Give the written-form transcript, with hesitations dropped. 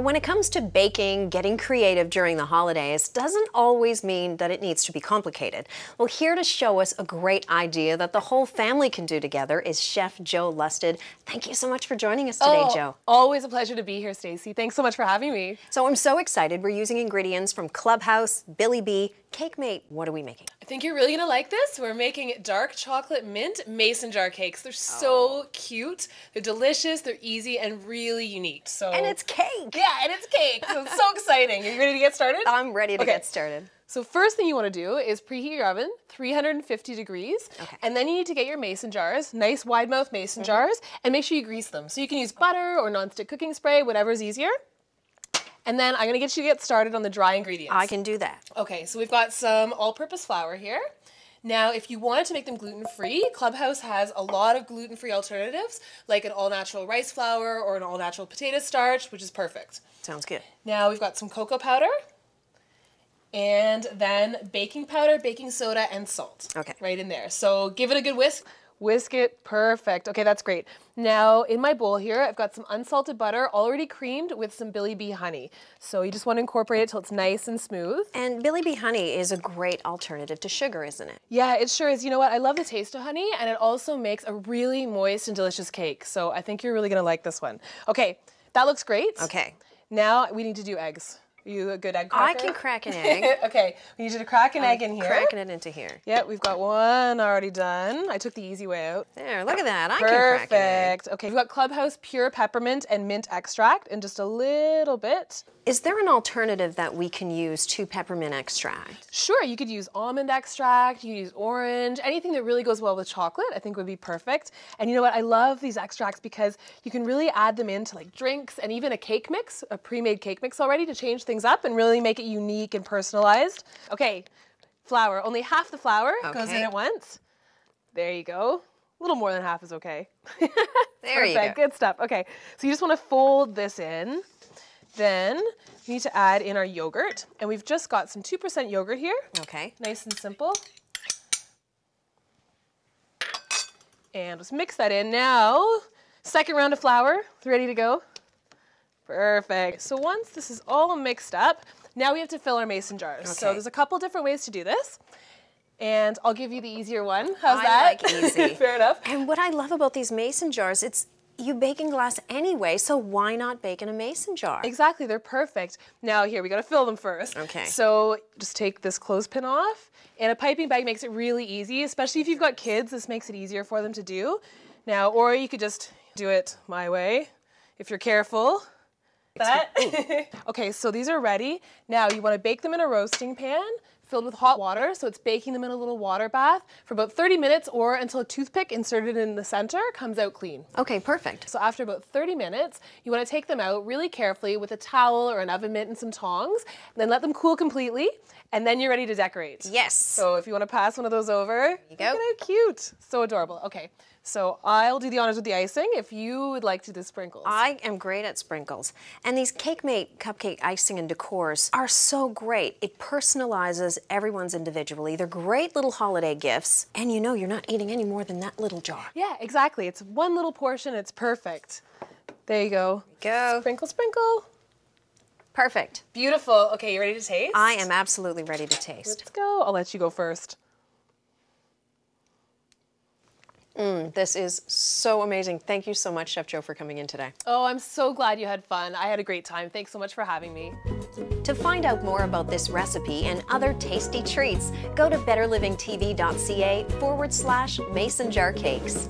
But when it comes to baking, getting creative during the holidays doesn't always mean that it needs to be complicated. Well, here to show us a great idea that the whole family can do together is Chef Joe Lusted. Thank you so much for joining us today, Joe. Always a pleasure to be here, Stacey. Thanks so much for having me. So I'm so excited. We're using ingredients from Clubhouse, Billy B, Cakemate. What are we making? I think you're really gonna like this. We're making dark chocolate mint mason jar cakes. They're so cute. They're delicious, they're easy, and really unique. And it's cake. Yeah, and it's cake. So it's so exciting. Are you ready to get started? I'm ready to get started. So first thing you want to do is preheat your oven, 350 degrees. Okay. And then you need to get your mason jars, nice wide mouth mason jars, and make sure you grease them. So you can use butter or nonstick cooking spray, whatever's easier. And then I'm going to get you to get started on the dry ingredients. I can do that. Okay, so we've got some all-purpose flour here. Now, if you wanted to make them gluten-free, Clubhouse has a lot of gluten-free alternatives, like an all-natural rice flour or an all-natural potato starch, which is perfect. Sounds good. Now we've got some cocoa powder, and then baking powder, baking soda, and salt. Okay. Right in there. So give it a good whisk. Whisk it, perfect. Okay, that's great. Now in my bowl here, I've got some unsalted butter already creamed with some Billy B honey. So you just want to incorporate it till it's nice and smooth. And Billy B honey is a great alternative to sugar, isn't it? Yeah, it sure is. You know what? I love the taste of honey, and it also makes a really moist and delicious cake. So I think you're really gonna like this one. Okay, that looks great. Okay. Now we need to do eggs. Are you a good egg cracker? I can crack an egg. Okay, we need you to crack an egg in here. Cracking it into here. Yeah, we've got one already done. I took the easy way out. There, look at that. I can crack an egg. Perfect. Okay, we've got Clubhouse Pure Peppermint and Mint Extract and just a little bit. Is there an alternative that we can use to peppermint extract? Sure, you could use almond extract, you could use orange, anything that really goes well with chocolate I think would be perfect. And you know what, I love these extracts because you can really add them into like drinks and even a cake mix, a pre-made cake mix already to change things up and really make it unique and personalized. Okay, flour, only half the flour goes in at once. There you go. A little more than half is okay. There you go. Good stuff. Okay, so you just want to fold this in. Then we need to add in our yogurt, and we've just got some 2% yogurt here. Okay. Nice and simple. And let's mix that in now. Second round of flour, ready to go. Perfect. So once this is all mixed up, now we have to fill our mason jars. Okay. So there's a couple different ways to do this. And I'll give you the easier one. How's that? I like easy. Fair enough. And what I love about these mason jars, you bake in glass anyway, so why not bake in a mason jar? Exactly, they're perfect. Now here, we gotta fill them first. Okay. So just take this clothespin off, and a piping bag makes it really easy, especially if you've got kids, this makes it easier for them to do. Now, or you could just do it my way, if you're careful. Okay, so these are ready. Now you wanna bake them in a roasting pan, filled with hot water, so it's baking them in a little water bath for about 30 minutes or until a toothpick inserted in the center comes out clean. Okay, perfect. So after about 30 minutes, you want to take them out really carefully with a towel or an oven mitt and some tongs, and then let them cool completely, and then you're ready to decorate. Yes. So if you want to pass one of those over, you go. Look at how cute. So adorable. Okay, so I'll do the honors with the icing if you would like to do the sprinkles. I am great at sprinkles. And these Cakemate cupcake icing and decors are so great. It personalizes everyone's individually. They're great little holiday gifts. And you know you're not eating any more than that little jar. Yeah, exactly. It's one little portion. It's perfect. There you go. Go. Sprinkle, sprinkle. Perfect. Beautiful. Okay, you ready to taste? I am absolutely ready to taste. Let's go. I'll let you go first. This is so amazing. Thank you so much, Chef Joe, for coming in today. Oh, I'm so glad you had fun. I had a great time. Thanks so much for having me. To find out more about this recipe and other tasty treats, go to betterlivingtv.ca/mason jar cakes.